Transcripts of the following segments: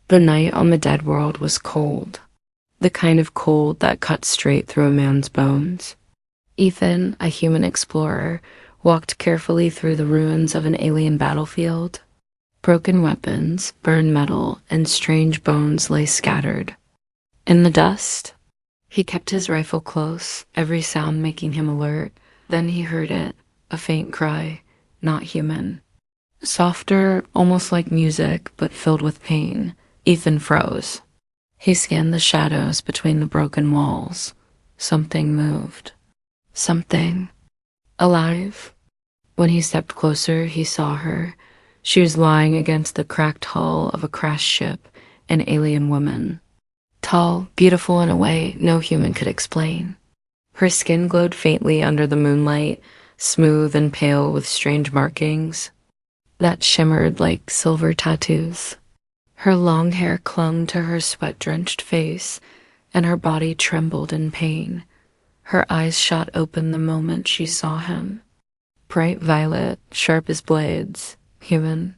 The night on the dead world was cold, the kind of cold that cuts straight through a man's bones. Ethan, a human explorer, walked carefully through the ruins of an alien battlefield. Broken weapons, burned metal, and strange bones lay scattered. In the dust, he kept his rifle close, every sound making him alert. Then he heard it, a faint cry, not human. Softer, almost like music, but filled with pain. Ethan froze. He scanned the shadows between the broken walls. Something moved. Something. Alive. When he stepped closer, he saw her. She was lying against the cracked hull of a crashed ship, an alien woman. Tall, beautiful in a way no human could explain. Her skin glowed faintly under the moonlight, smooth and pale with strange markings that shimmered like silver tattoos. Her long hair clung to her sweat-drenched face, and her body trembled in pain. Her eyes shot open the moment she saw him. Bright violet, sharp as blades. Human.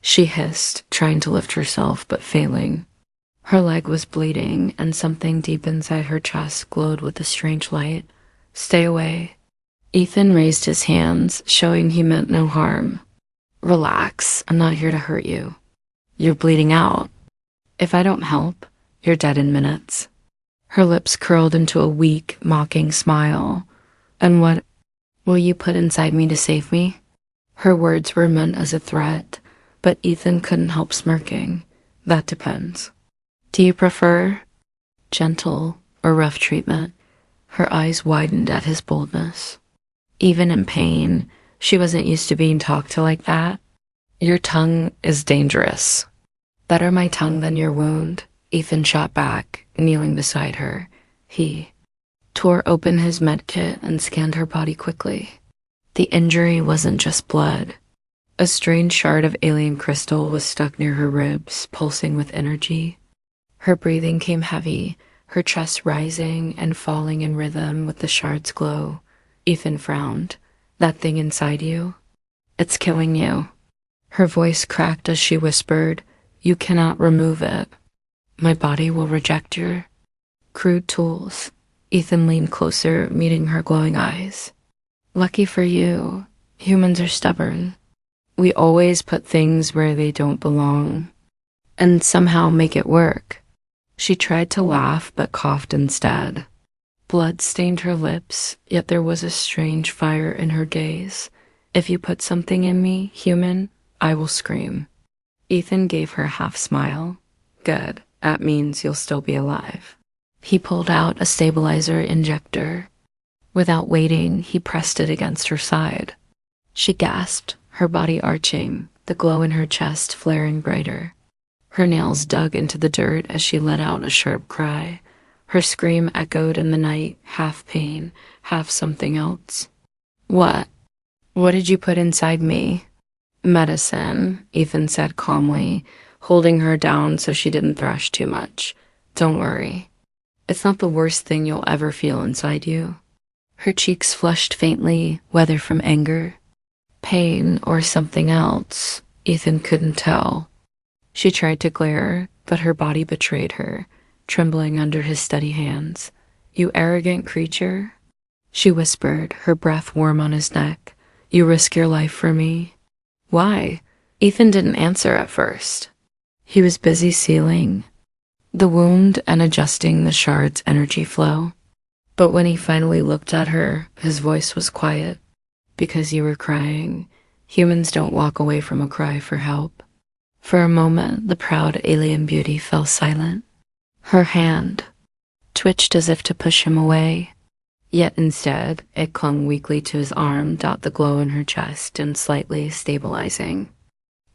She hissed, trying to lift herself, but failing. Her leg was bleeding, and something deep inside her chest glowed with a strange light. Stay away. Ethan raised his hands, showing he meant no harm. Relax, I'm not here to hurt you. You're bleeding out. If I don't help, you're dead in minutes. Her lips curled into a weak, mocking smile. And what will you put inside me to save me? Her words were meant as a threat, but Ethan couldn't help smirking. That depends. Do you prefer gentle or rough treatment? Her eyes widened at his boldness. Even in pain, she wasn't used to being talked to like that. Your tongue is dangerous. Better my tongue than your wound, Ethan shot back, kneeling beside her. He tore open his medkit and scanned her body quickly. The injury wasn't just blood. A strange shard of alien crystal was stuck near her ribs, pulsing with energy. Her breathing came heavy, her chest rising and falling in rhythm with the shard's glow. Ethan frowned. That thing inside you? It's killing you. Her voice cracked as she whispered, You cannot remove it. My body will reject your crude tools. Ethan leaned closer, meeting her glowing eyes. Lucky for you, humans are stubborn. We always put things where they don't belong, and somehow make it work. She tried to laugh, but coughed instead. Blood stained her lips, yet there was a strange fire in her gaze. If you put something in me, human, I will scream. Ethan gave her a half smile. Good, that means you'll still be alive. He pulled out a stabilizer injector. Without waiting, he pressed it against her side. She gasped, her body arching, the glow in her chest flaring brighter. Her nails dug into the dirt as she let out a sharp cry. Her scream echoed in the night, half pain, half something else. What? What did you put inside me? Medicine, Ethan said calmly, holding her down so she didn't thrash too much. Don't worry. It's not the worst thing you'll ever feel inside you. Her cheeks flushed faintly, whether from anger, pain, or something else. Ethan couldn't tell. She tried to glare, but her body betrayed her, trembling under his steady hands. You arrogant creature, she whispered, her breath warm on his neck. You risk your life for me. Why? Ethan didn't answer at first. He was busy sealing the wound and adjusting the shard's energy flow. But when he finally looked at her, his voice was quiet. Because you were crying. Humans don't walk away from a cry for help. For a moment, the proud alien beauty fell silent. Her hand twitched as if to push him away. Yet instead, it clung weakly to his arm, the glow in her chest and slightly stabilizing.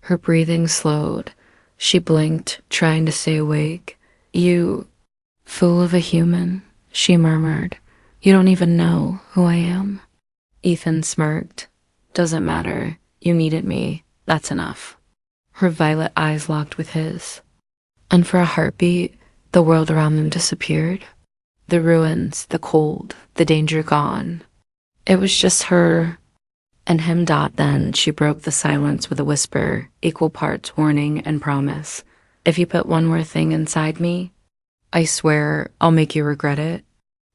Her breathing slowed. She blinked, trying to stay awake. You, fool of a human, she murmured. You don't even know who I am. Ethan smirked. Doesn't matter. You needed me. That's enough. Her violet eyes locked with his. And for a heartbeat, the world around them disappeared. The ruins, the cold, the danger gone. It was just her and him. Then she broke the silence with a whisper, equal parts warning and promise. If you put one more thing inside me, I swear I'll make you regret it.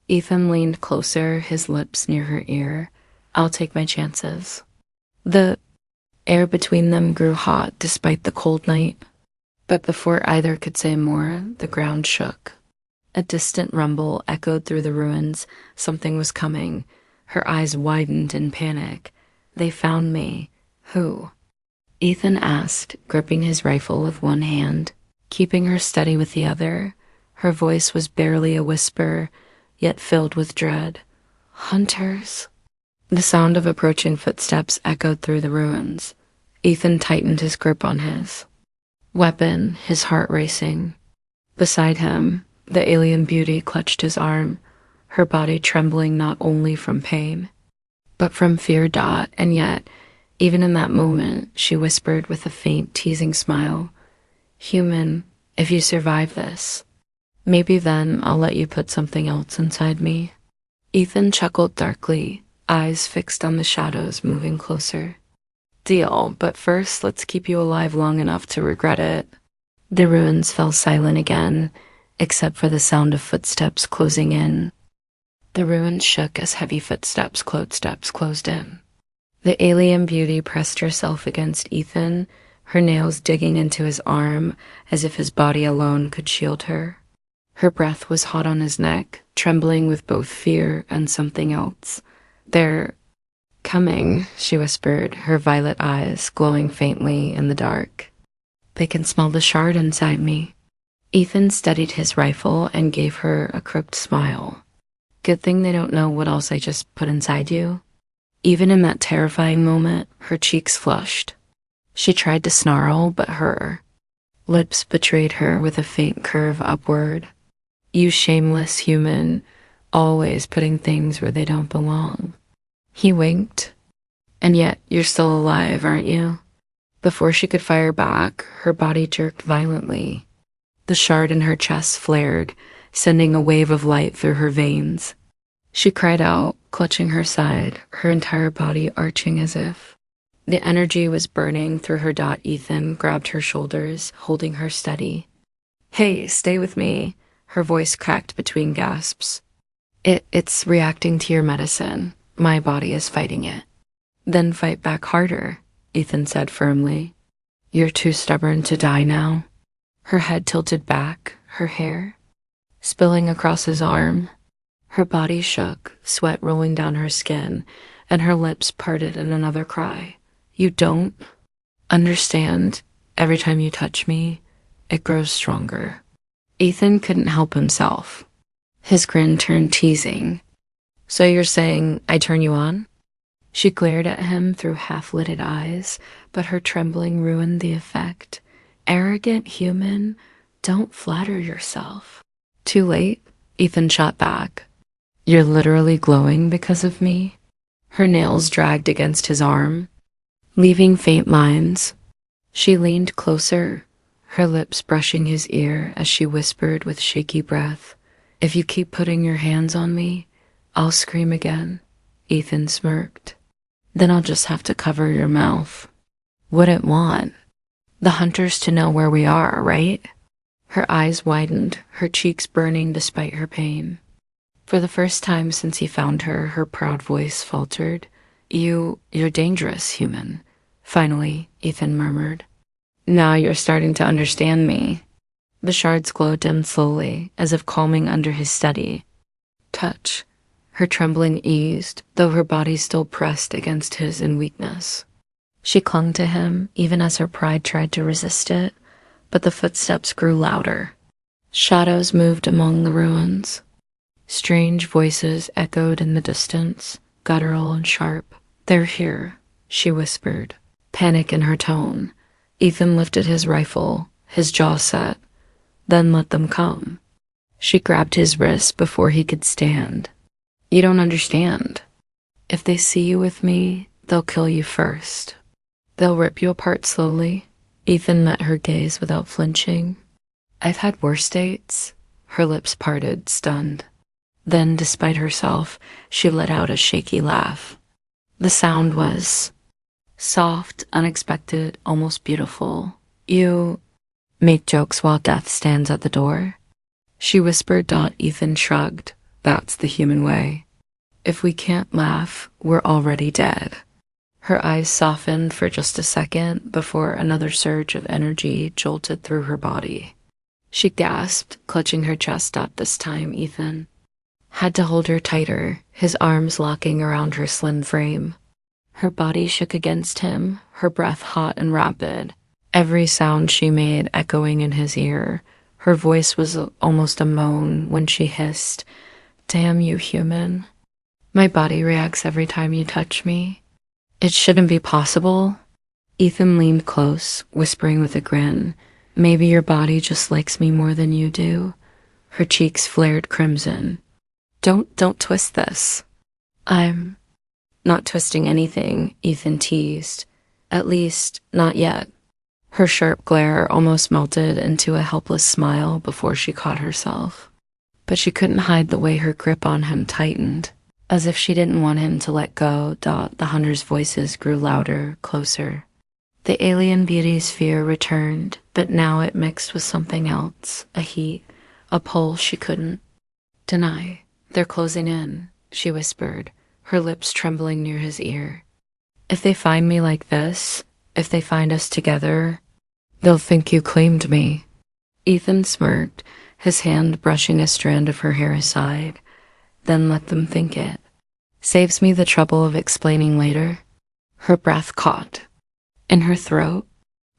Ethan leaned closer, his lips near her ear. I'll take my chances. The air between them grew hot despite the cold night. But before either could say more, the ground shook. A distant rumble echoed through the ruins. Something was coming. Her eyes widened in panic. They found me. Who? Ethan asked, gripping his rifle with one hand, keeping her steady with the other. Her voice was barely a whisper, yet filled with dread. Hunters. The sound of approaching footsteps echoed through the ruins. Ethan tightened his grip on his weapon, his heart racing. Beside him, the alien beauty clutched his arm, her body trembling not only from pain, but from fear. And yet, even in that moment, she whispered with a faint, teasing smile, Human, if you survive this, maybe then I'll let you put something else inside me. Ethan chuckled darkly, eyes fixed on the shadows moving closer. Deal, but first let's keep you alive long enough to regret it. The ruins fell silent again, except for the sound of footsteps closing in. The ruins shook as heavy footsteps closed in. The alien beauty pressed herself against Ethan, her nails digging into his arm as if his body alone could shield her. Her breath was hot on his neck, trembling with both fear and something else. They're coming, she whispered, her violet eyes glowing faintly in the dark. They can smell the shard inside me. Ethan steadied his rifle and gave her a crooked smile. Good thing they don't know what else I just put inside you. Even in that terrifying moment, her cheeks flushed. She tried to snarl, but her lips betrayed her with a faint curve upward. You shameless human, always putting things where they don't belong. He winked. And yet, you're still alive, aren't you? Before she could fire back, her body jerked violently. The shard in her chest flared, sending a wave of light through her veins. She cried out, clutching her side, her entire body arching as if the energy was burning through her. Ethan grabbed her shoulders, holding her steady. Hey, stay with me. Her voice cracked between gasps. It's reacting to your medicine. My body is fighting it. Then fight back harder, Ethan said firmly. You're too stubborn to die now. Her head tilted back, her hair spilling across his arm. Her body shook, sweat rolling down her skin, and her lips parted in another cry. You don't understand. Every time you touch me, it grows stronger. Ethan couldn't help himself. His grin turned teasing. So you're saying I turn you on? She glared at him through half-lidded eyes, but her trembling ruined the effect. Arrogant human, don't flatter yourself. Too late, Ethan shot back. You're literally glowing because of me? Her nails dragged against his arm, leaving faint lines. She leaned closer, her lips brushing his ear as she whispered with shaky breath, If you keep putting your hands on me, I'll scream again. Ethan smirked. Then I'll just have to cover your mouth. Wouldn't want the hunters to know where we are, right? Her eyes widened, her cheeks burning despite her pain. For the first time since he found her, her proud voice faltered. You're dangerous, human. Finally, Ethan murmured. Now you're starting to understand me. The shards glowed dim slowly, as if calming under his steady touch. Her trembling eased, though her body still pressed against his in weakness. She clung to him, even as her pride tried to resist it, but the footsteps grew louder. Shadows moved among the ruins. Strange voices echoed in the distance, guttural and sharp. They're here, she whispered, panic in her tone. Ethan lifted his rifle, his jaw set, then let them come. She grabbed his wrist before he could stand. You don't understand. If they see you with me, they'll kill you first. They'll rip you apart slowly. Ethan met her gaze without flinching. I've had worse dates. Her lips parted, stunned. Then, despite herself, she let out a shaky laugh. The sound was soft, unexpected, almost beautiful. You Make jokes while death stands at the door? She whispered. Ethan shrugged. That's the human way. If we can't laugh, we're already dead. Her eyes softened for just a second before another surge of energy jolted through her body. She gasped, clutching her chest. This time, Ethan had to hold her tighter, his arms locking around her slim frame. Her body shook against him, her breath hot and rapid, every sound she made echoing in his ear. Her voice was almost a moan when she hissed, "Damn you, human. My body reacts every time you touch me. It shouldn't be possible." Ethan leaned close, whispering with a grin, "Maybe your body just likes me more than you do." Her cheeks flared crimson. Don't twist this." "I'm not twisting anything," Ethan teased. "At least, not yet." Her sharp glare almost melted into a helpless smile before she caught herself. But she couldn't hide the way her grip on him tightened, as if she didn't want him to let go. The hunter's voices grew louder, closer. The alien beauty's fear returned, but now it mixed with something else, a heat, a pull she couldn't deny. "They're closing in," she whispered, her lips trembling near his ear. "If they find me like this, if they find us together, they'll think you claimed me." Ethan smirked, his hand brushing a strand of her hair aside. "Then let them think it. Saves me the trouble of explaining later." Her breath caught in her throat.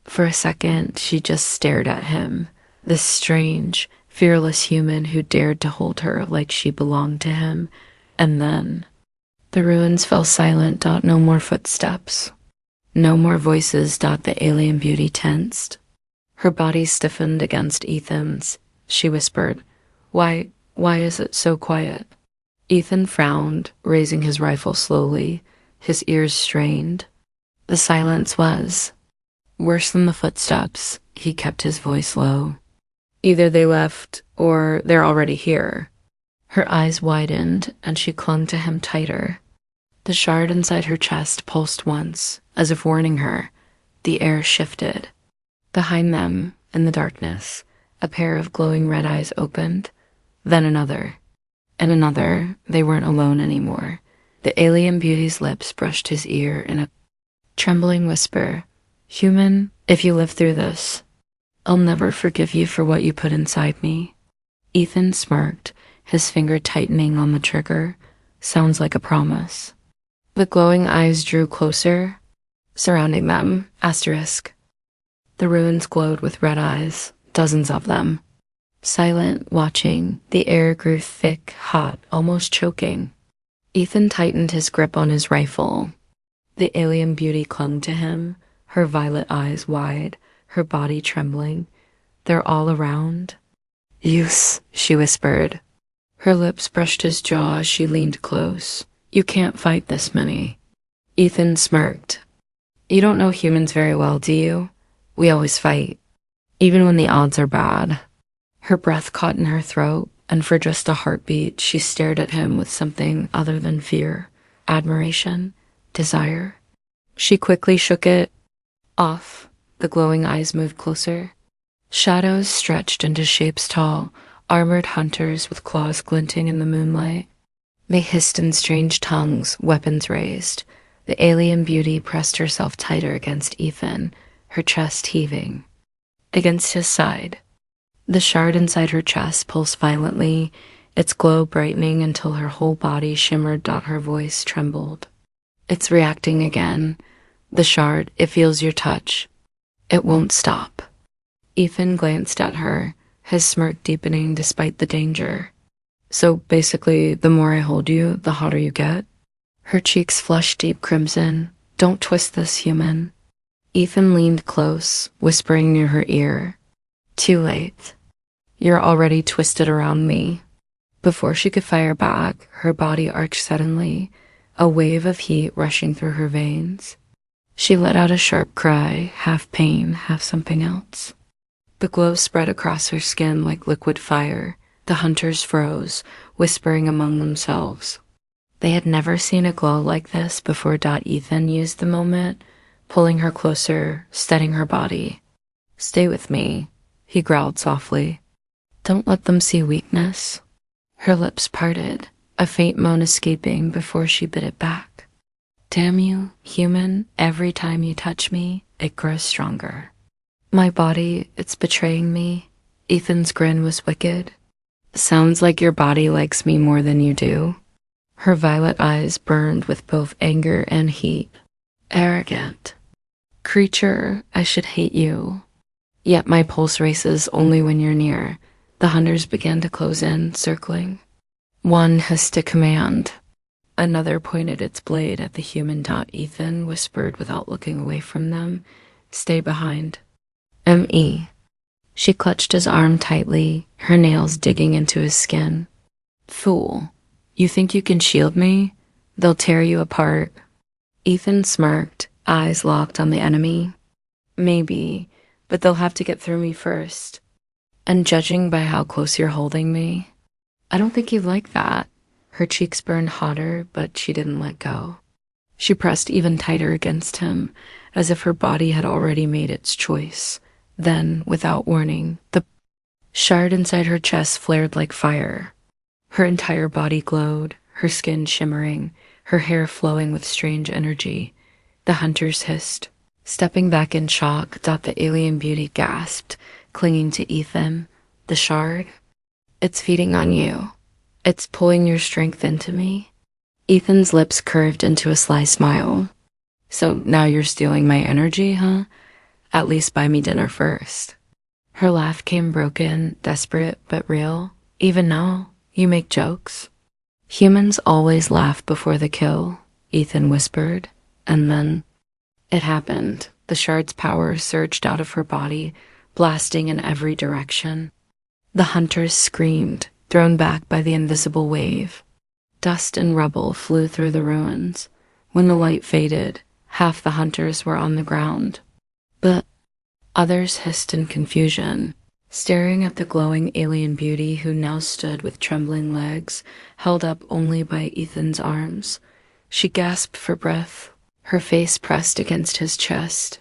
For a second, she just stared at him, this strange, fearless human who dared to hold her like she belonged to him. And then the ruins fell silent. No more footsteps. No more voices. The alien beauty tensed. Her body stiffened against Ethan's. She whispered, Why is it so quiet?" Ethan frowned, raising his rifle slowly, his ears strained. The silence was worse than the footsteps. He kept his voice low. "Either they left, or they're already here." Her eyes widened, and she clung to him tighter. The shard inside her chest pulsed once, as if warning her. The air shifted. Behind them, in the darkness, a pair of glowing red eyes opened. Then another. And another. They weren't alone anymore. The alien beauty's lips brushed his ear in a trembling whisper. "Human, if you live through this, I'll never forgive you for what you put inside me." Ethan smirked, his finger tightening on the trigger. "Sounds like a promise." The glowing eyes drew closer, surrounding them. Asterisk. The ruins glowed with red eyes, dozens of them. Silent, watching, the air grew thick, hot, almost choking. Ethan tightened his grip on his rifle. The alien beauty clung to him, her violet eyes wide, her body trembling. "They're all around." "Use," she whispered. Her lips brushed his jaw as she leaned close. "You can't fight this many." Ethan smirked. "You don't know humans very well, do you? We always fight, even when the odds are bad." Her breath caught in her throat, and for just a heartbeat, she stared at him with something other than fear, admiration, desire. She quickly shook it off. The glowing eyes moved closer. Shadows stretched into shapes tall, armored hunters with claws glinting in the moonlight. They hissed in strange tongues, weapons raised. The alien beauty pressed herself tighter against Ethan, her chest heaving. Against his side. The shard inside her chest pulsed violently, its glow brightening until her whole body shimmered. Her voice trembled. "It's reacting again. The shard, it feels your touch. It won't stop." Ethan glanced at her, his smirk deepening despite the danger. "So basically, the more I hold you, the hotter you get?" Her cheeks flushed deep crimson. "Don't twist this, human." Ethan leaned close, whispering near her ear. "Too late. You're already twisted around me." Before she could fire back, her body arched suddenly, a wave of heat rushing through her veins. She let out a sharp cry, half pain, half something else. The glow spread across her skin like liquid fire. The hunters froze, whispering among themselves. They had never seen a glow like this before. Ethan used the moment, pulling her closer, steadying her body. "Stay with me. he growled softly. Don't let them see weakness. Her lips parted, a faint moan escaping before she bit it back. Damn you, human, every time you touch me, it grows stronger. My body, it's betraying me. Ethan's grin was wicked. Sounds like your body likes me more than you do. Her violet eyes burned with both anger and heat. Arrogant. Creature, I should hate you. Yet my pulse races only when you're near. The hunters began to close in, circling. One hissed a command. Another pointed its blade at the human. Ethan whispered without looking away from them. Stay behind. M.E. She clutched his arm tightly, her nails digging into his skin. Fool. You think you can shield me? They'll tear you apart. Ethan smirked, eyes locked on the enemy. Maybe, but they'll have to get through me first. And judging by how close you're holding me, I don't think you'd like that. Her cheeks burned hotter, but she didn't let go. She pressed even tighter against him, as if her body had already made its choice. Then, without warning, the shard inside her chest flared like fire. Her entire body glowed, her skin shimmering, her hair flowing with strange energy. The hunters hissed. Stepping back in shock, the alien beauty gasped, clinging to Ethan. The shard? It's feeding on you. It's pulling your strength into me. Ethan's lips curved into a sly smile. So now you're stealing my energy, huh? At least buy me dinner first. Her laugh came broken, desperate, but real. Even now, you make jokes. Humans always laugh before the kill, Ethan whispered, and then it happened. The shard's power surged out of her body, blasting in every direction. The hunters screamed, thrown back by the invisible wave. Dust and rubble flew through the ruins. When the light faded, half the hunters were on the ground. But others hissed in confusion, staring at the glowing alien beauty who now stood with trembling legs, held up only by Ethan's arms. She gasped for breath, her face pressed against his chest.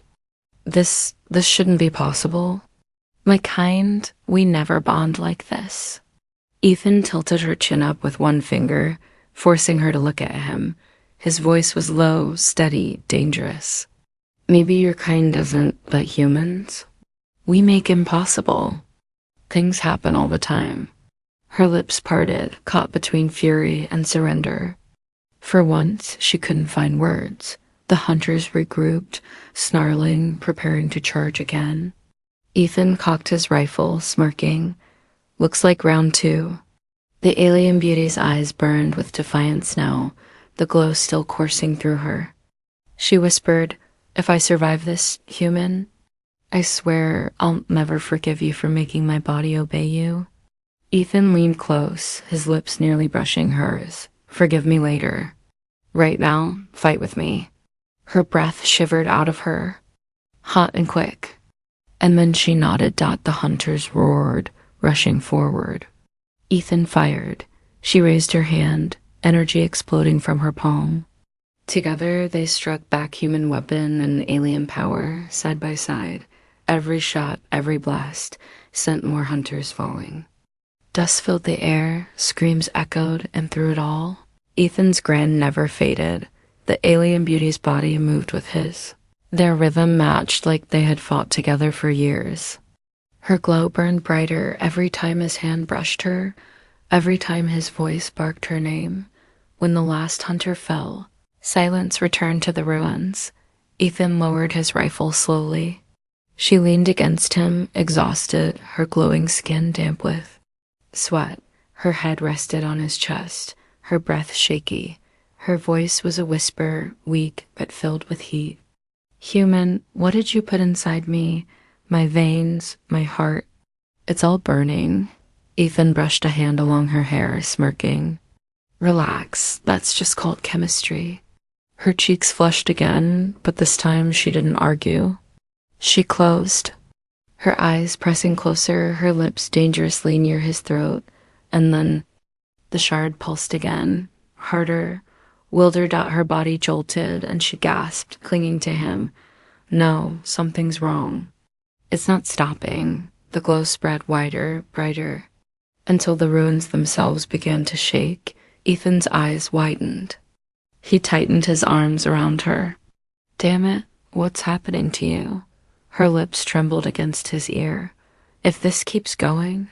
This shouldn't be possible. My kind, we never bond like this. Ethan tilted her chin up with one finger, forcing her to look at him. His voice was low, steady, dangerous. Maybe your kind doesn't, but humans? We make impossible. Things happen all the time. Her lips parted, caught between fury and surrender. For once, she couldn't find words. The hunters regrouped, snarling, preparing to charge again. Ethan cocked his rifle, smirking. Looks like round 2. The alien beauty's eyes burned with defiance now, the glow still coursing through her. She whispered, if I survive this, human, I swear I'll never forgive you for making my body obey you. Ethan leaned close, his lips nearly brushing hers. Forgive me later. Right now, fight with me. Her breath shivered out of her, hot and quick. And then she nodded. The hunters roared, rushing forward. Ethan fired. She raised her hand, energy exploding from her palm. Together, they struck back human weapon and alien power, side by side. Every shot, every blast, sent more hunters falling. Dust filled the air, screams echoed, and through it all, Ethan's grin never faded. The alien beauty's body moved with his. Their rhythm matched like they had fought together for years. Her glow burned brighter every time his hand brushed her, every time his voice barked her name. When the last hunter fell, silence returned to the ruins. Ethan lowered his rifle slowly. She leaned against him, exhausted, her glowing skin damp with sweat. Her head rested on his chest, her breath shaky. Her voice was a whisper, weak but filled with heat. Human, what did you put inside me? My veins, my heart. It's all burning. Ethan brushed a hand along her hair, smirking. Relax, that's just called chemistry. Her cheeks flushed again, but this time she didn't argue. She closed, her eyes pressing closer, her lips dangerously near his throat, and then the shard pulsed again, harder. Wildered out, her body jolted, and she gasped, clinging to him. No, something's wrong. It's not stopping. The glow spread wider, brighter, until the ruins themselves began to shake. Ethan's eyes widened. He tightened his arms around her. Damn it, what's happening to you? Her lips trembled against his ear. If this keeps going,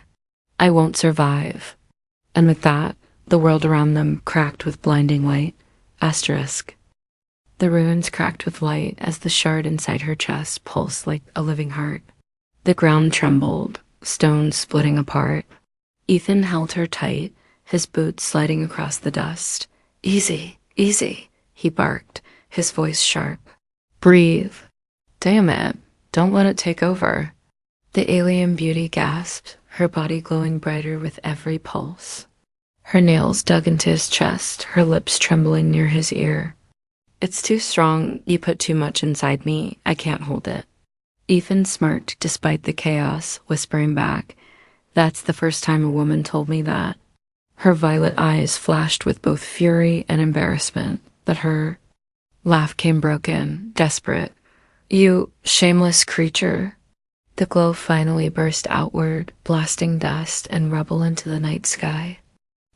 I won't survive. And with that, the world around them cracked with blinding light. Asterisk. The ruins cracked with light as the shard inside her chest pulsed like a living heart. The ground trembled, stones splitting apart. Ethan held her tight, his boots sliding across the dust. Easy, easy, he barked, his voice sharp. Breathe. Damn it, don't let it take over. The alien beauty gasped, her body glowing brighter with every pulse. Her nails dug into his chest, her lips trembling near his ear. It's too strong, you put too much inside me, I can't hold it. Ethan smirked despite the chaos, whispering back, That's the first time a woman told me that. Her violet eyes flashed with both fury and embarrassment, but her laugh came broken, desperate. You shameless creature. The glow finally burst outward, blasting dust and rubble into the night sky.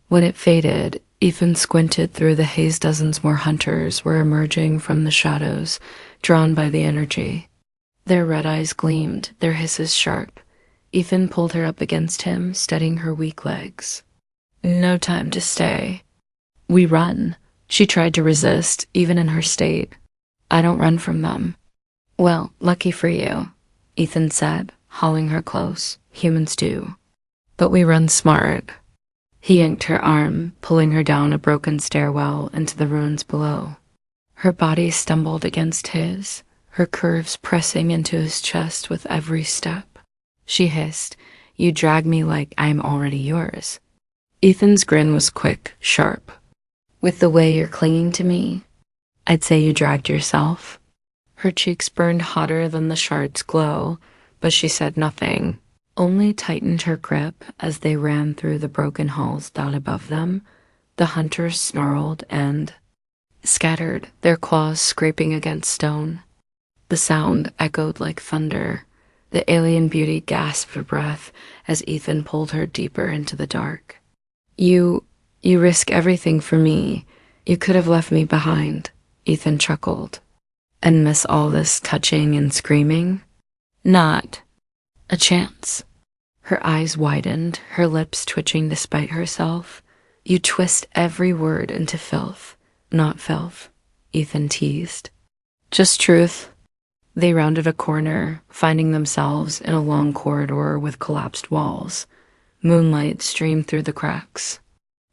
When it faded, Ethan squinted through the haze. Dozens more hunters were emerging from the shadows, drawn by the energy. Their red eyes gleamed, their hisses sharp. Ethan pulled her up against him, steadying her weak legs. No time to stay. We run. She tried to resist, even in her state. I don't run from them. Well, lucky for you, Ethan said, hauling her close. Humans do. But we run smart. He yanked her arm, pulling her down a broken stairwell into the ruins below. Her body stumbled against his, her curves pressing into his chest with every step. She hissed, You drag me like I'm already yours. Ethan's grin was quick, sharp. With the way you're clinging to me, I'd say you dragged yourself. Her cheeks burned hotter than the shard's glow, but she said nothing, only tightened her grip as they ran through the broken halls down above them. The hunters snarled and scattered, their claws scraping against stone. The sound echoed like thunder. The alien beauty gasped for breath as Ethan pulled her deeper into the dark. You risk everything for me. You could have left me behind, Ethan chuckled. And miss all this touching and screaming? Not a chance. Her eyes widened, her lips twitching despite herself. You twist every word into filth. Not filth, Ethan teased. Just truth. They rounded a corner, finding themselves in a long corridor with collapsed walls. Moonlight streamed through the cracks.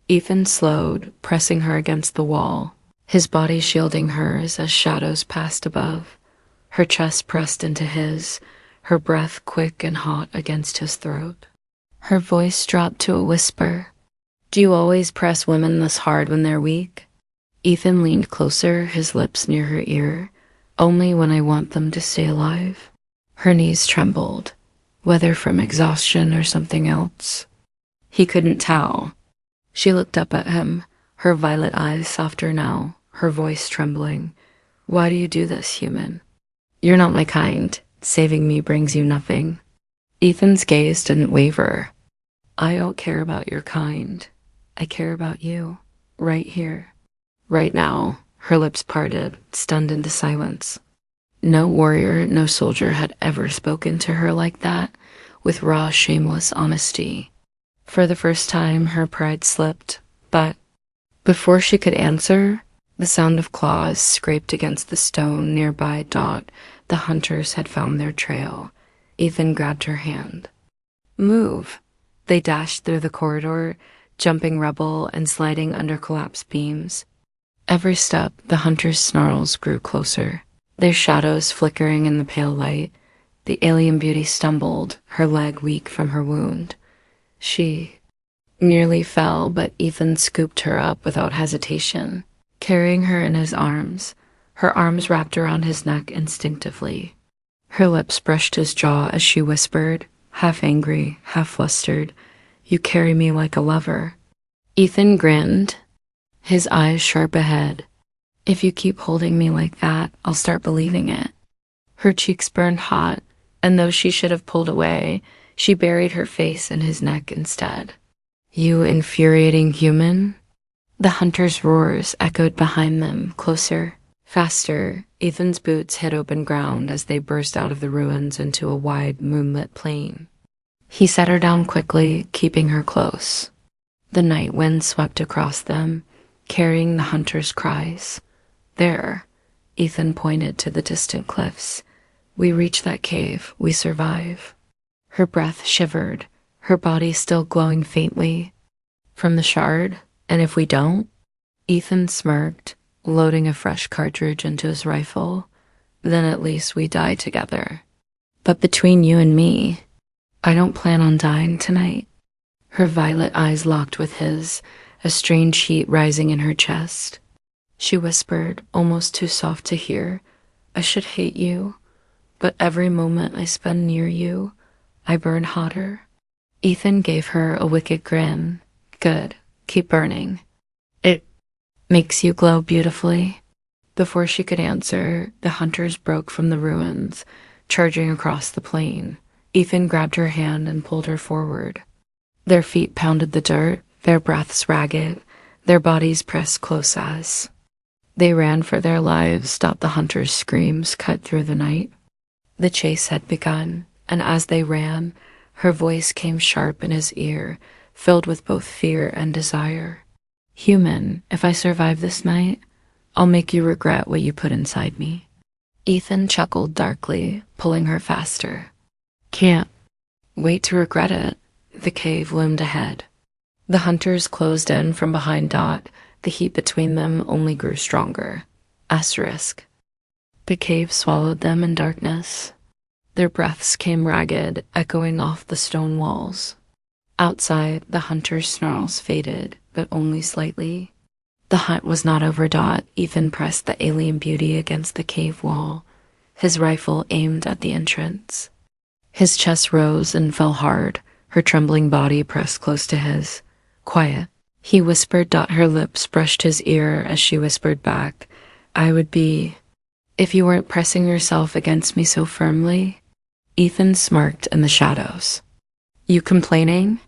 Ethan slowed, pressing her against the wall, his body shielding hers as shadows passed above. Her chest pressed into his, her breath quick and hot against his throat. Her voice dropped to a whisper. Do you always press women this hard when they're weak? Ethan leaned closer, his lips near her ear. Only when I want them to stay alive. Her knees trembled, whether from exhaustion or something else. He couldn't tell. She looked up at him, her violet eyes softer now, her voice trembling. Why do you do this, human? You're not my kind. Saving me brings you nothing. Ethan's gaze didn't waver. I don't care about your kind. I care about you. Right here. Right now. Her lips parted, stunned into silence. No warrior, no soldier had ever spoken to her like that, with raw, shameless honesty. For the first time, her pride slipped, but before she could answer, the sound of claws scraped against the stone nearby. The hunters had found their trail. Ethan grabbed her hand. Move. They dashed through the corridor, jumping rubble and sliding under collapsed beams. Every step, the hunters' snarls grew closer, their shadows flickering in the pale light. The alien beauty stumbled, her leg weak from her wound. She nearly fell, but Ethan scooped her up without hesitation, carrying her in his arms. Her arms wrapped around his neck instinctively. Her lips brushed his jaw as she whispered, half angry, half flustered, You carry me like a lover. Ethan grinned, his eyes sharp ahead. If you keep holding me like that, I'll start believing it. Her cheeks burned hot, and though she should have pulled away, She buried her face in his neck instead. You infuriating human? The hunter's roars echoed behind them, closer, faster. Ethan's boots hit open ground as they burst out of the ruins into a wide, moonlit plain. He set her down quickly, keeping her close. The night wind swept across them, carrying the hunter's cries. There, Ethan pointed to the distant cliffs. We reach that cave, we survive. Her breath shivered, her body still glowing faintly. From the shard, and if we don't? Ethan smirked, loading a fresh cartridge into his rifle. Then at least we die together. But between you and me, I don't plan on dying tonight. Her violet eyes locked with his, a strange heat rising in her chest. She whispered, almost too soft to hear, I should hate you, but every moment I spend near you, I burn hotter. Ethan gave her a wicked grin. Good, keep burning. It makes you glow beautifully. Before she could answer, the hunters broke from the ruins, charging across the plain. Ethan grabbed her hand and pulled her forward. Their feet pounded the dirt, their breaths ragged, their bodies pressed close as. They ran for their lives, the hunters' screams cut through the night. The chase had begun, and as they ran, her voice came sharp in his ear, filled with both fear and desire. Human, if I survive this night, I'll make you regret what you put inside me. Ethan chuckled darkly, pulling her faster. Can't wait to regret it. The cave loomed ahead. The hunters closed in from behind Dot. The heat between them only grew stronger. Asterisk. The cave swallowed them in darkness. Their breaths came ragged, echoing off the stone walls. Outside, the hunters' snarls faded, but only slightly. The hunt was not over. Ethan pressed the alien beauty against the cave wall, his rifle aimed at the entrance. His chest rose and fell hard, her trembling body pressed close to his. Quiet, he whispered. Her lips brushed his ear as she whispered back, I would be, if you weren't pressing yourself against me so firmly. Ethan smirked in the shadows. You complaining?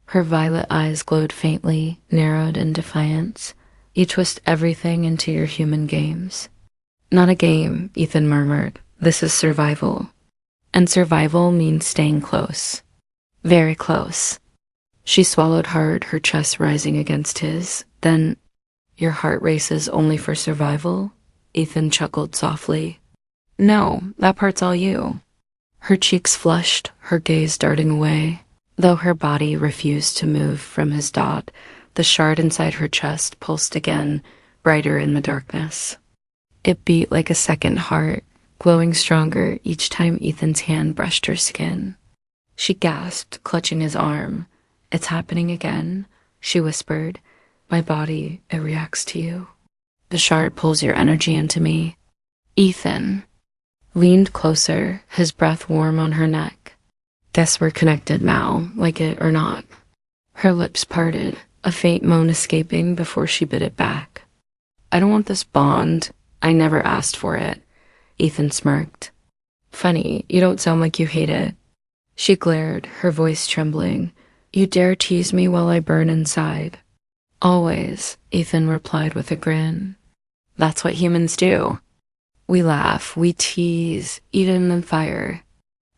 Her violet eyes glowed faintly, narrowed in defiance. You twist everything into your human games. Not a game, Ethan murmured. This is survival. And survival means staying close. Very close. She swallowed hard, her chest rising against his. Then, your heart races only for survival? Ethan chuckled softly. No, that part's all you. Her cheeks flushed, her gaze darting away. Though her body refused to move from his. The shard inside her chest pulsed again, brighter in the darkness. It beat like a second heart, glowing stronger each time Ethan's hand brushed her skin. She gasped, clutching his arm. It's happening again, she whispered. My body, it reacts to you. The shard pulls your energy into me. Ethan leaned closer, his breath warm on her neck. Guess we're connected now, like it or not. Her lips parted, a faint moan escaping before she bit it back. I don't want this bond. I never asked for it. Ethan smirked. Funny, you don't sound like you hate it. She glared, her voice trembling. You dare tease me while I burn inside. Always, Ethan replied with a grin. That's what humans do. We laugh, we tease, even in fire.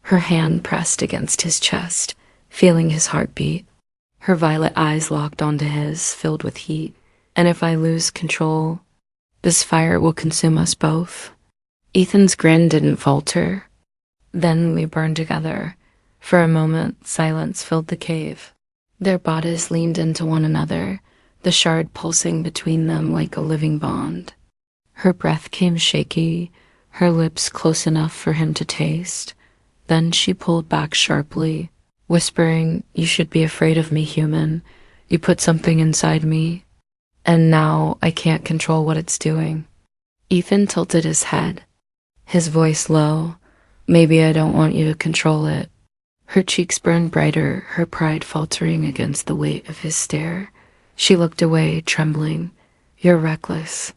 Her hand pressed against his chest, feeling his heartbeat. Her violet eyes locked onto his, filled with heat. And if I lose control, this fire will consume us both. Ethan's grin didn't falter. Then we burned together. For a moment, silence filled the cave. Their bodies leaned into one another, the shard pulsing between them like a living bond. Her breath came shaky, her lips close enough for him to taste. Then she pulled back sharply, whispering, You should be afraid of me, human. You put something inside me, and now I can't control what it's doing. Ethan tilted his head, his voice low. Maybe I don't want you to control it. Her cheeks burned brighter, her pride faltering against the weight of his stare. She looked away, trembling. You're reckless.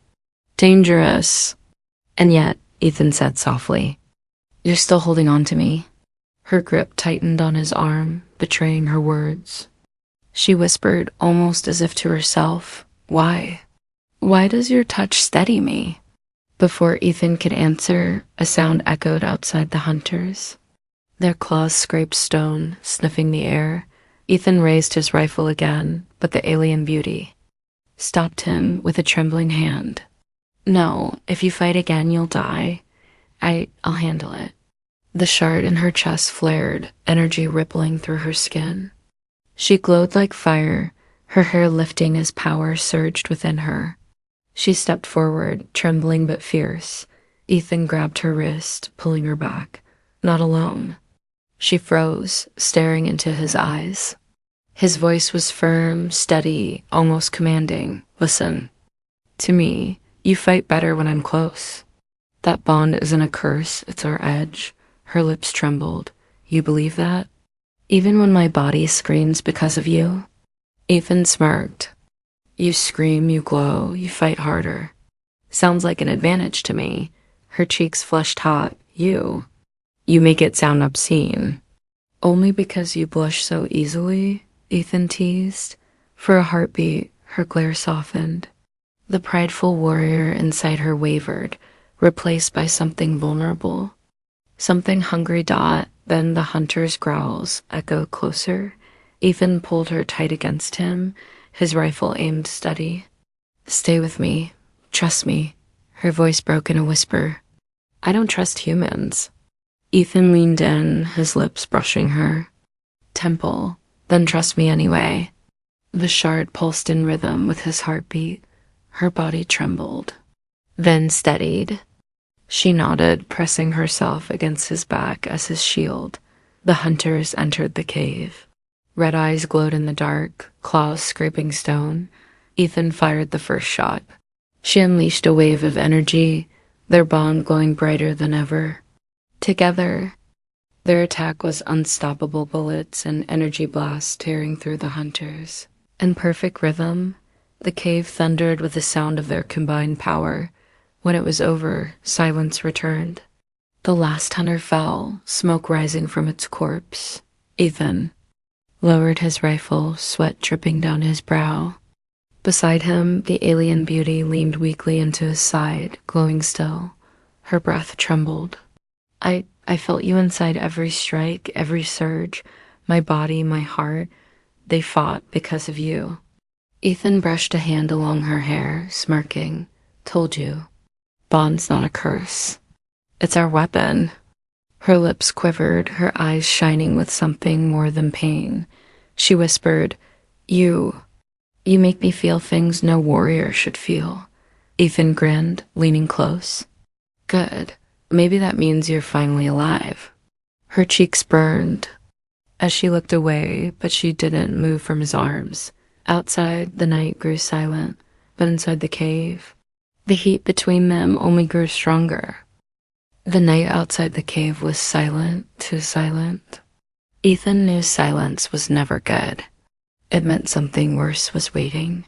Dangerous. And yet, Ethan said softly, You're still holding on to me. Her grip tightened on his arm, betraying her words. She whispered, almost as if to herself, "Why? Why does your touch steady me?" Before Ethan could answer, a sound echoed outside the hunters. Their claws scraped stone, sniffing the air. Ethan raised his rifle again, but the alien beauty stopped him with a trembling hand. "No, if you fight again, you'll die. I'll handle it." The shard in her chest flared, energy rippling through her skin. She glowed like fire, her hair lifting as power surged within her. She stepped forward, trembling but fierce. Ethan grabbed her wrist, pulling her back. Not alone. She froze, staring into his eyes. His voice was firm, steady, almost commanding. "Listen. To me, you fight better when I'm close. That bond isn't a curse, it's our edge." Her lips trembled. "You believe that? Even when my body screams because of you?" Ethan smirked. "You scream, you glow, you fight harder. Sounds like an advantage to me." Her cheeks flushed hot. You make it sound obscene." "Only because you blush so easily," Ethan teased. For a heartbeat, her glare softened. The prideful warrior inside her wavered, replaced by something vulnerable. Something hungry. Then the hunter's growls echoed closer. Ethan pulled her tight against him, his rifle aimed steady. "Stay with me. Trust me." Her voice broke in a whisper. "I don't trust humans." Ethan leaned in, his lips brushing her temple. "Then trust me anyway." The shard pulsed in rhythm with his heartbeat. Her body trembled, then steadied. She nodded, pressing herself against his back as his shield. The hunters entered the cave. Red eyes glowed in the dark, claws scraping stone. Ethan fired the first shot. She unleashed a wave of energy, their bond glowing brighter than ever. Together, their attack was unstoppable bullets and energy blasts tearing through the hunters. In perfect rhythm, the cave thundered with the sound of their combined power. When it was over, silence returned. The last hunter fell, smoke rising from its corpse. Ethan lowered his rifle, sweat dripping down his brow. Beside him, the alien beauty leaned weakly into his side, glowing still. Her breath trembled. I felt you inside every strike, every surge. My body, my heart, they fought because of you." Ethan brushed a hand along her hair, smirking. "Told you. Bond's not a curse. It's our weapon." Her lips quivered, her eyes shining with something more than pain. She whispered, You make me feel things no warrior should feel." Ethan grinned, leaning close. "Good. Maybe that means you're finally alive." Her cheeks burned as she looked away, but she didn't move from his arms. Outside, the night grew silent, but inside the cave, the heat between them only grew stronger. The night outside the cave was silent, too silent. Ethan knew silence was never good. It meant something worse was waiting.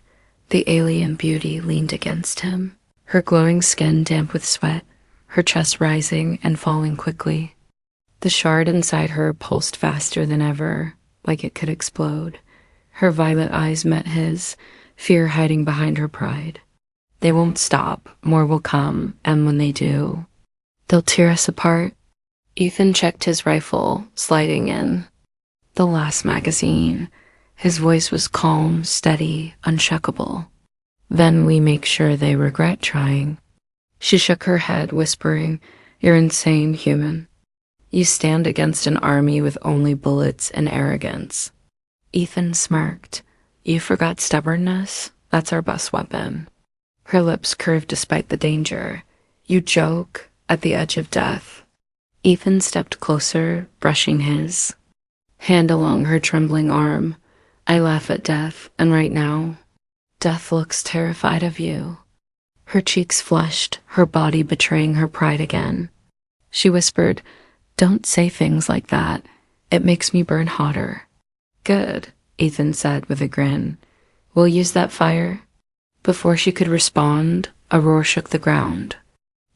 The alien beauty leaned against him, her glowing skin damp with sweat, her chest rising and falling quickly. The shard inside her pulsed faster than ever, like it could explode. Her violet eyes met his, fear hiding behind her pride. They won't stop, more will come, and when they do, they'll tear us apart. Ethan checked his rifle, sliding in the last magazine. His voice was calm, steady, unshakable. "Then we make sure they regret trying." She shook her head, whispering, "You're insane, human. You stand against an army with only bullets and arrogance." Ethan smirked. "You forgot stubbornness? That's our best weapon." Her lips curved despite the danger. "You joke at the edge of death." Ethan stepped closer, brushing his hand along her trembling arm. "I laugh at death, and right now, death looks terrified of you." Her cheeks flushed, her body betraying her pride again. She whispered, "Don't say things like that. It makes me burn hotter." "Good," Ethan said with a grin. "We'll use that fire." Before she could respond, a roar shook the ground.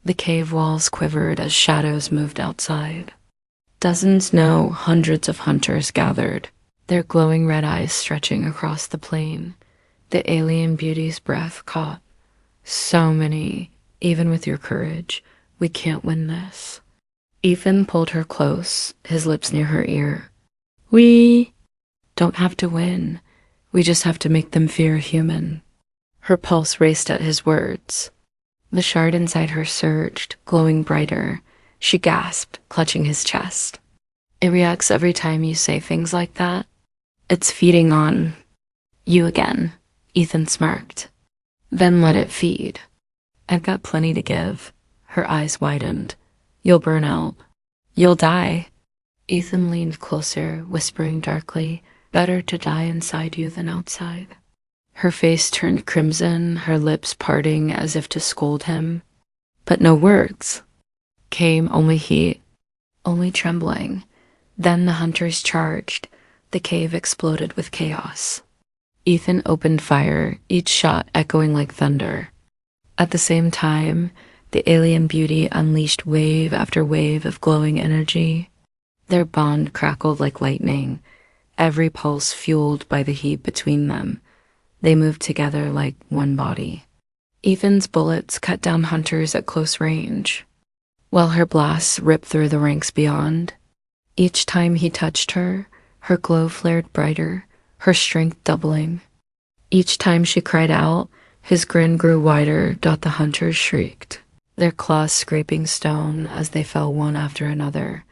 The cave walls quivered as shadows moved outside. Dozens, no, hundreds of hunters gathered, their glowing red eyes stretching across the plain. The alien beauty's breath caught. So many, even with your courage, we can't win this. Ethan pulled her close, his lips near her ear. We don't have to win. We just have to make them fear a human. Her pulse raced at his words. The shard inside her surged, glowing brighter. She gasped, clutching his chest. It reacts every time you say things like that. It's feeding on you again, Ethan smirked. Then let it feed. I've got plenty to give. Her eyes widened. You'll burn out. You'll die. Ethan leaned closer, whispering darkly, better to die inside you than outside. Her face turned crimson, her lips parting as if to scold him. But no words. Came only heat, only trembling. Then the hunters charged. The cave exploded with chaos. Ethan opened fire, each shot echoing like thunder. At the same time, the alien beauty unleashed wave after wave of glowing energy. Their bond crackled like lightning, every pulse fueled by the heat between them. They moved together like one body. Ethan's bullets cut down hunters at close range, while her blasts ripped through the ranks beyond. Each time he touched her, her glow flared brighter, her strength doubling. Each time she cried out, his grin grew wider. The hunters shrieked, their claws scraping stone as they fell one after another.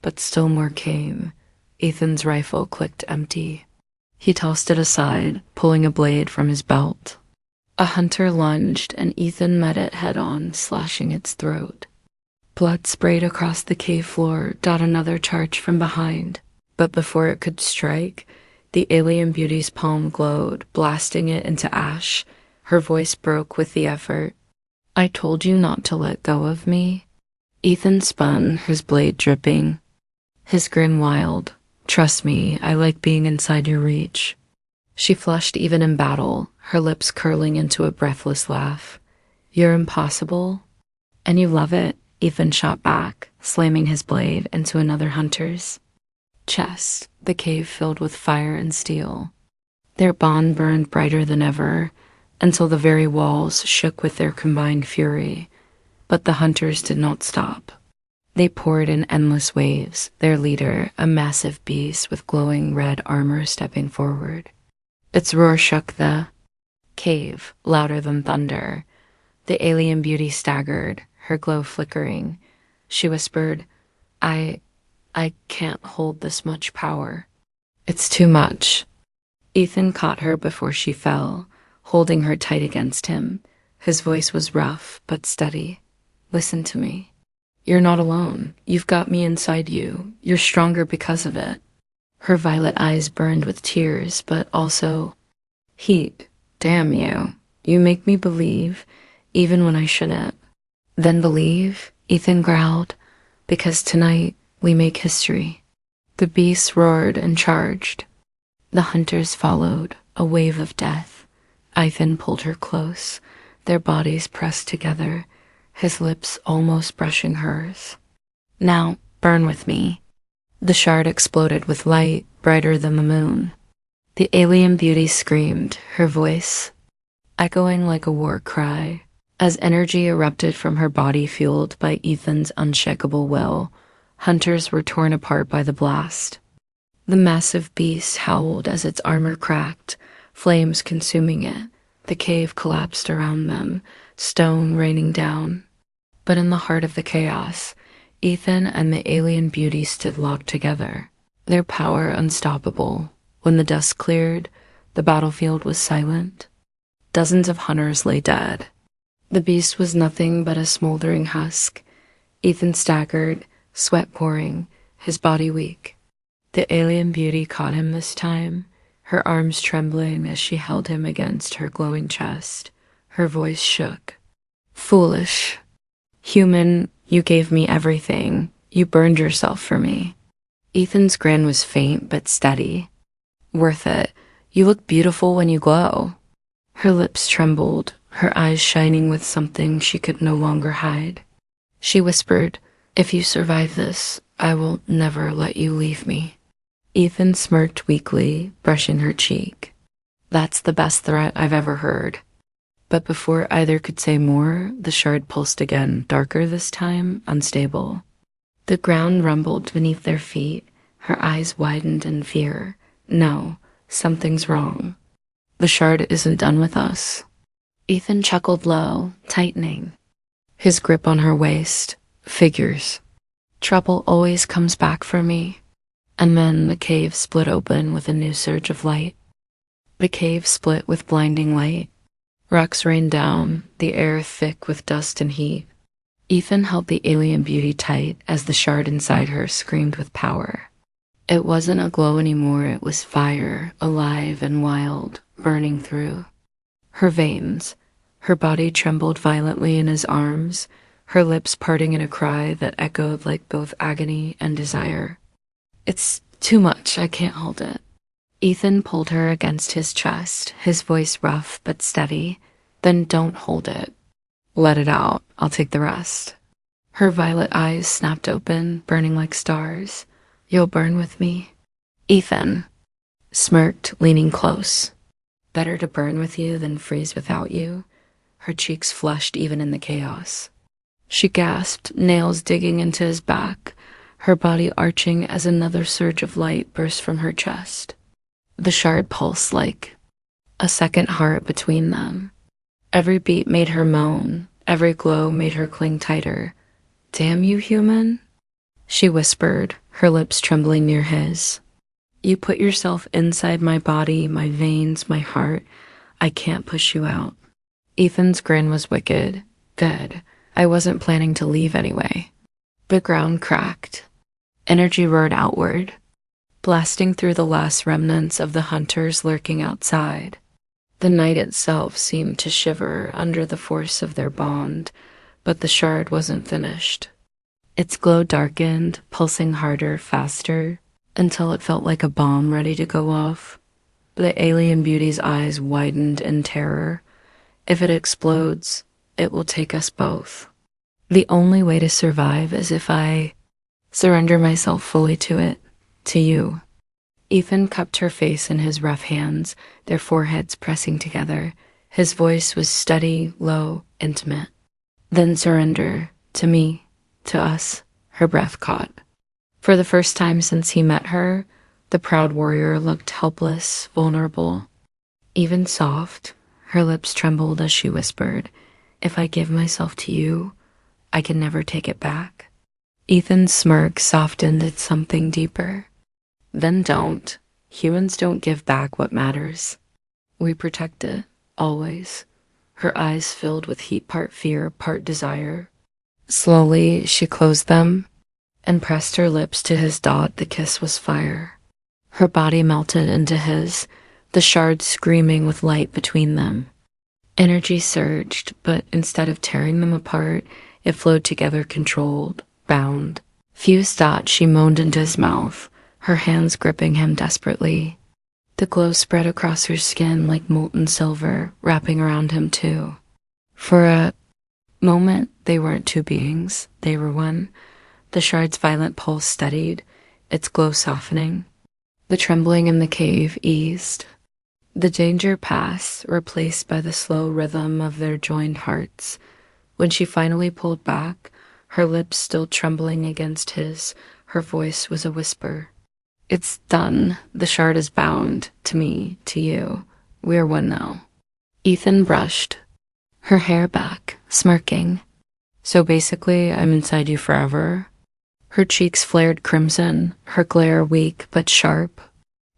But still more came. Ethan's rifle clicked empty. He tossed it aside, pulling a blade from his belt. A hunter lunged, and Ethan met it head-on, slashing its throat. Blood sprayed across the cave floor. Another charge from behind. But before it could strike, the alien beauty's palm glowed, blasting it into ash. Her voice broke with the effort. I told you not to let go of me. Ethan spun, his blade dripping. His grin wild. Trust me, I like being inside your reach. She flushed even in battle, her lips curling into a breathless laugh. You're impossible. And you love it, Ethan shot back, slamming his blade into another hunter's chest, the cave filled with fire and steel. Their bond burned brighter than ever, until the very walls shook with their combined fury. But the hunters did not stop. They poured in endless waves, their leader, a massive beast with glowing red armor, stepping forward. Its roar shook the cave, louder than thunder. The alien beauty staggered, her glow flickering. She whispered, I can't hold this much power. It's too much. Ethan caught her before she fell, holding her tight against him. His voice was rough, but steady. Listen to me. You're not alone. You've got me inside you. You're stronger because of it. Her violet eyes burned with tears, but also heat. Damn you. You make me believe, even when I shouldn't. Then believe, Ethan growled, because tonight we make history. The beast roared and charged. The hunters followed, a wave of death. Ethan pulled her close, their bodies pressed together, his lips almost brushing hers. Now, burn with me. The shard exploded with light, brighter than the moon. The alien beauty screamed, her voice echoing like a war cry, as energy erupted from her body fueled by Ethan's unshakable will. Hunters were torn apart by the blast. The massive beast howled as its armor cracked, flames consuming it. The cave collapsed around them, stone raining down. But in the heart of the chaos, Ethan and the alien beauty stood locked together, their power unstoppable. When the dust cleared, the battlefield was silent. Dozens of hunters lay dead. The beast was nothing but a smoldering husk. Ethan staggered, sweat pouring, his body weak. The alien beauty caught him this time, her arms trembling as she held him against her glowing chest. Her voice shook. Foolish. Human, you gave me everything. You burned yourself for me. Ethan's grin was faint but steady. Worth it. You look beautiful when you glow. Her lips trembled, her eyes shining with something she could no longer hide. She whispered, if you survive this, I will never let you leave me. Ethan smirked weakly, brushing her cheek. That's the best threat I've ever heard. But before either could say more, the shard pulsed again, darker this time, unstable. The ground rumbled beneath their feet. Her eyes widened in fear. No, something's wrong. The shard isn't done with us. Ethan chuckled low, tightening his grip on her waist. Figures. Trouble always comes back for me. And then the cave split open with a new surge of light. The cave split with blinding light. Rocks rained down, the air thick with dust and heat. Ethan held the alien beauty tight as the shard inside her screamed with power. It wasn't a glow anymore, it was fire, alive and wild, burning through her veins. Her body trembled violently in his arms, her lips parting in a cry that echoed like both agony and desire. It's too much, I can't hold it. Ethan pulled her against his chest, his voice rough but steady. Then don't hold it. Let it out, I'll take the rest. Her violet eyes snapped open, burning like stars. You'll burn with me? Ethan smirked, leaning close. Better to burn with you than freeze without you. Her cheeks flushed even in the chaos. She gasped, nails digging into his back, her body arching as another surge of light burst from her chest. The shard pulsed like a second heart between them. Every beat made her moan, every glow made her cling tighter. Damn you, human, she whispered, her lips trembling near his. You put yourself inside my body, my veins, my heart. I can't push you out. Ethan's grin was wicked. Good. I wasn't planning to leave anyway. The ground cracked. Energy roared outward, blasting through the last remnants of the hunters lurking outside. The night itself seemed to shiver under the force of their bond, but the shard wasn't finished. Its glow darkened, pulsing harder, faster, until it felt like a bomb ready to go off. The alien beauty's eyes widened in terror. If it explodes, it will take us both. The only way to survive is if I surrender myself fully to it, to you. Ethan cupped her face in his rough hands, their foreheads pressing together. His voice was steady, low, intimate. Then surrender, to me, to us, her breath caught. For the first time since he met her, the proud warrior looked helpless, vulnerable. Even soft, her lips trembled as she whispered, if I give myself to you, I can never take it back. Ethan's smirk softened into something deeper. Then don't. Humans don't give back what matters. We protect it, always. Her eyes filled with heat, part fear, part desire. Slowly, she closed them and pressed her lips to his dot. The kiss was fire. Her body melted into his, the shards screaming with light between them. Energy surged, but instead of tearing them apart, it flowed together, controlled, bound. Fused dot, she moaned into his mouth, her hands gripping him desperately. The glow spread across her skin like molten silver, wrapping around him too. For a moment, they weren't two beings, they were one. The shard's violent pulse steadied, its glow softening. The trembling in the cave eased. The danger passed, replaced by the slow rhythm of their joined hearts. When she finally pulled back, her lips still trembling against his, her voice was a whisper. It's done. The shard is bound. To me, to you. We are one now. Ethan brushed her hair back, smirking. So basically, I'm inside you forever. Her cheeks flared crimson, her glare weak but sharp.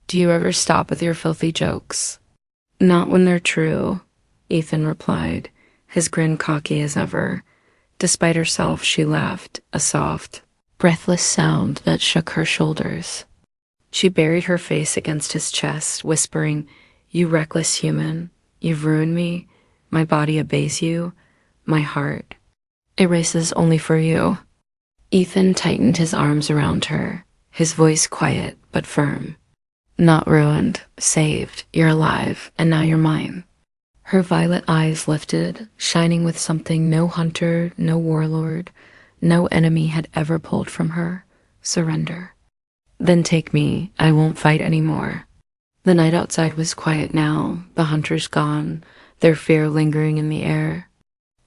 Do you ever stop with your filthy jokes? Not when they're true, Ethan replied, his grin cocky as ever. Despite herself, she laughed, a soft, breathless sound that shook her shoulders. She buried her face against his chest, whispering, You reckless human, you've ruined me. My body obeys you. My heart, it races only for you. Ethan tightened his arms around her, his voice quiet but firm. Not ruined, saved, you're alive, and now you're mine. Her violet eyes lifted, shining with something no hunter, no warlord, no enemy had ever pulled from her. Surrender. Then take me. I won't fight anymore. The night outside was quiet now, the hunters gone, their fear lingering in the air.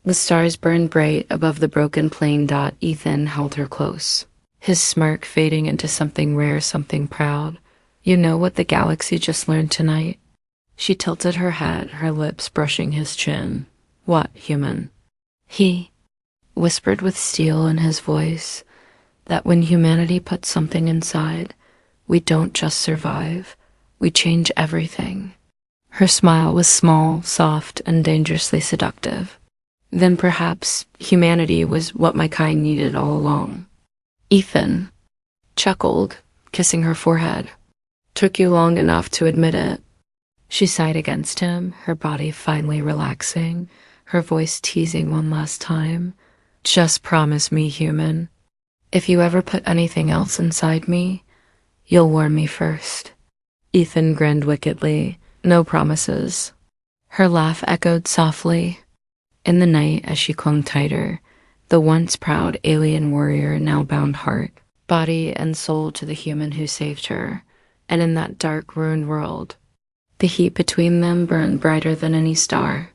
The stars burned bright above the broken plane. Ethan held her close, his smirk fading into something rare, something proud. You know what the galaxy just learned tonight? She tilted her head, her lips brushing his chin. What, human? He whispered with steel in his voice that when humanity puts something inside, we don't just survive, we change everything. Her smile was small, soft, and dangerously seductive. Then perhaps humanity was what my kind needed all along. Ethan chuckled, kissing her forehead. Took you long enough to admit it. She sighed against him, her body finally relaxing, her voice teasing one last time. Just promise me, human. If you ever put anything else inside me, you'll warn me first. Ethan grinned wickedly. No promises. Her laugh echoed softly. In the night, as she clung tighter, the once proud alien warrior now bound heart, body and soul to the human who saved her. And in that dark, ruined world, the heat between them burned brighter than any star.